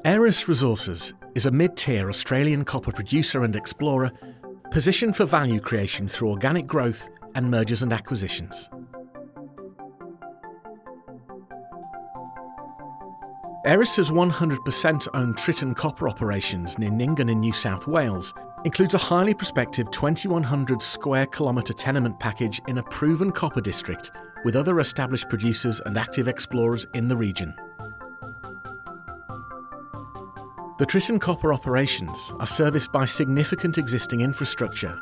Aeris Resources is a mid-tier Australian copper producer and explorer positioned for value creation through organic growth and mergers and acquisitions. Aeris's 100% owned Tritton copper operations near Nyngan in New South Wales includes a highly prospective 2,100 square kilometre tenement package in a proven copper district with other established producers and active explorers in the region. The Tritton copper operations are serviced by significant existing infrastructure,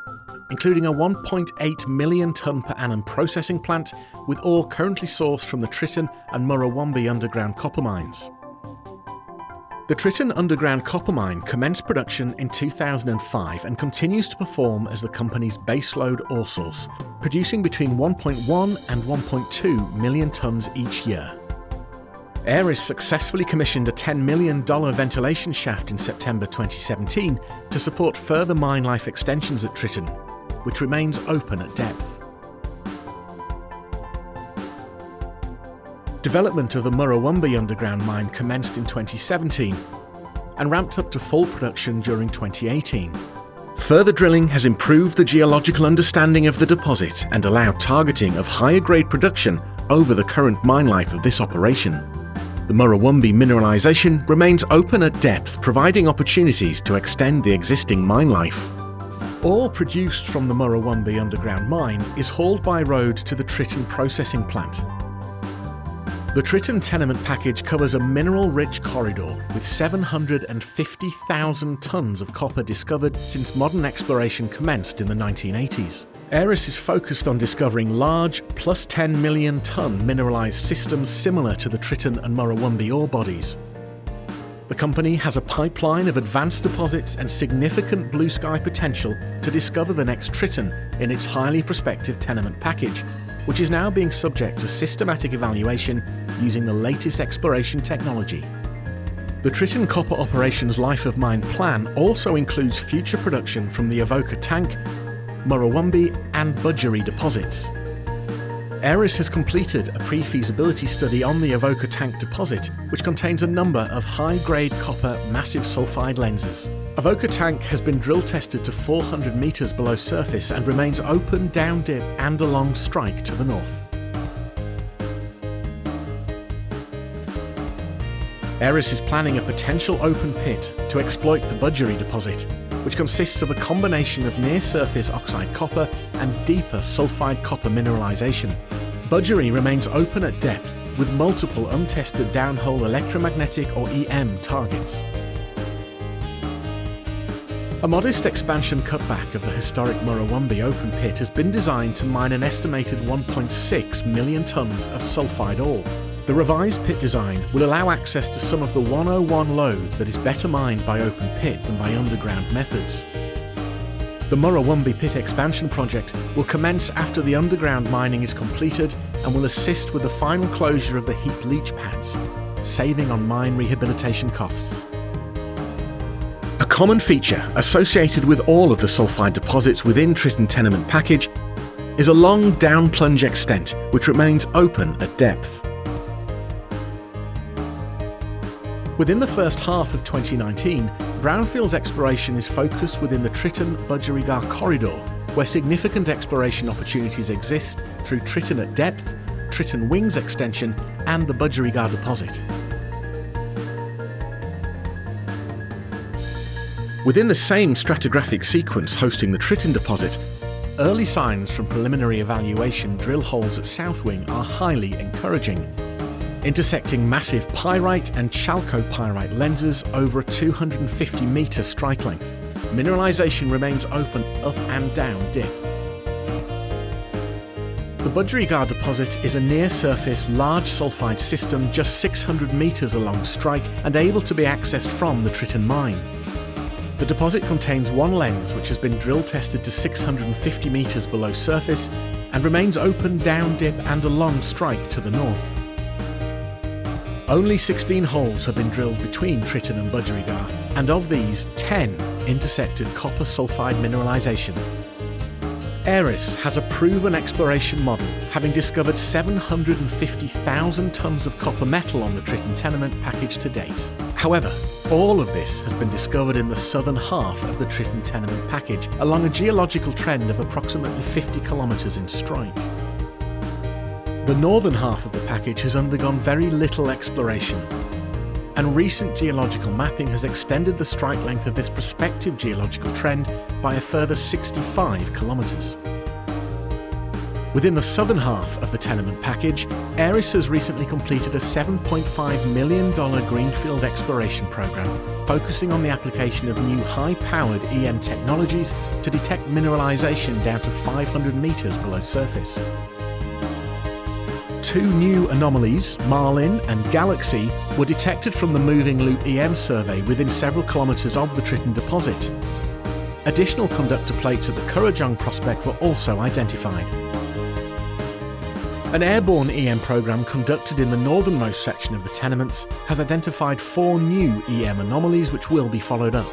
including a 1.8 million tonne per annum processing plant with ore currently sourced from the Tritton and MURRAWOMBIE underground copper mines. The Tritton underground copper mine commenced production in 2005 and continues to perform as the company's baseload ore source, producing between 1.1 and 1.2 million tonnes each year. Aeris successfully commissioned a $10 million ventilation shaft in September 2017 to support further mine life extensions at Tritton, which remains open at depth. Development of the MURRAWOMBIE underground mine commenced in 2017 and ramped up to full production during 2018. Further drilling has improved the geological understanding of the deposit and allowed targeting of higher grade production over the current mine life of this operation. The MURRAWOMBIE mineralisation remains open at depth, providing opportunities to extend the existing mine life. Ore produced from the MURRAWOMBIE underground mine is hauled by road to the Tritton processing plant. The Tritton tenement package covers a mineral-rich corridor with 750,000 tonnes of copper discovered since modern exploration commenced in the 1980s. Aeris is focused on discovering large, plus 10 million tonne mineralised systems similar to the Tritton and MURRAWOMBIE ore bodies. The company has a pipeline of advanced deposits and significant blue sky potential to discover the next Tritton in its highly prospective tenement package, which is now being subject to systematic evaluation using the latest exploration technology. The Tritton copper operations life of mine plan also includes future production from the AVOCA tank, MURRAWOMBIE and BUDGERY deposits. Aeris has completed a pre-feasibility study on the AVOCA tank deposit, which contains a number of high-grade copper massive sulfide lenses. AVOCA tank has been drill tested to 400 metres below surface and remains open down dip and along strike to the north. Aeris is planning a potential open pit to exploit the BUDGERY deposit, which consists of a combination of near-surface oxide copper and deeper sulfide copper mineralisation. BUDGERY remains open at depth with multiple untested downhole electromagnetic or EM targets. A modest expansion cutback of the historic MURRAWOMBIE open pit has been designed to mine an estimated 1.6 million tonnes of sulfide ore. The revised pit design will allow access to some of the 101 lode that is better mined by open pit than by underground methods. The MURRAWOMBIE pit expansion project will commence after the underground mining is completed and will assist with the final closure of the heap leach pads, saving on mine rehabilitation costs. A common feature associated with all of the sulfide deposits within Tritton tenement package is a long down plunge extent which remains open at depth. Within the first half of 2019, brownfields exploration is focused within the Tritton-BUDGERY corridor, where significant exploration opportunities exist through Tritton at depth, Tritton wings extension and the BUDGERY deposit. Within the same stratigraphic sequence hosting the Tritton deposit, early signs from preliminary evaluation drill holes at South Wing are highly encouraging, intersecting massive pyrite and chalcopyrite lenses over a 250 metre strike length. Mineralisation remains open up and down dip. The BUDGERY deposit is a near-surface large sulfide system just 600 metres along strike and able to be accessed from the Tritton mine. The deposit contains one lens which has been drill tested to 650 metres below surface and remains open down dip and along strike to the north. Only 16 holes have been drilled between Tritton and BUDGERY, and of these, 10 intersected copper sulfide mineralisation. Aeris has a proven exploration model having discovered 750,000 tonnes of copper metal on the Tritton tenement package to date. However, all of this has been discovered in the southern half of the Tritton tenement package, along a geological trend of approximately 50 kilometres in strike. The northern half of the package has undergone very little exploration, and recent geological mapping has extended the strike length of this prospective geological trend by a further 65 kilometres. Within the southern half of the tenement package, Aeris has recently completed a $7.5 million greenfield exploration program focusing on the application of new high-powered EM technologies to detect mineralisation down to 500 metres below surface. Two new anomalies, Marlin and Galaxy, were detected from the Moving Loop EM survey within several kilometres of the Tritton deposit. Additional conductor plates at the Currajong prospect were also identified. An airborne EM program conducted in the northernmost section of the tenements has identified 4 new EM anomalies which will be followed up.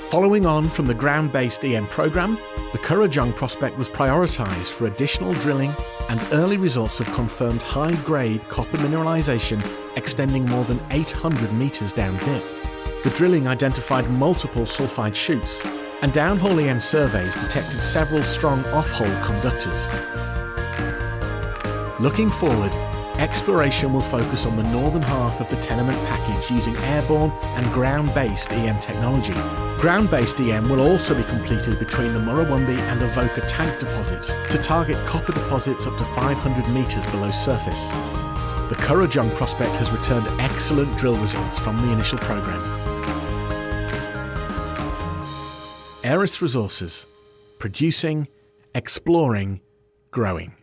Following on from the ground-based EM program, the Currajong prospect was prioritised for additional drilling, and early results have confirmed high-grade copper mineralisation extending more than 800 metres down dip. The drilling identified multiple sulfide chutes, and downhole EM surveys detected several strong off-hole conductors. Looking forward, exploration will focus on the northern half of the tenement package using airborne and ground-based EM technology. Ground-based EM will also be completed between the MURRAWOMBIE and AVOCA tank deposits to target copper deposits up to 500 metres below surface. The Currajong prospect has returned excellent drill results from the initial program. Aeris Resources, producing, exploring, growing.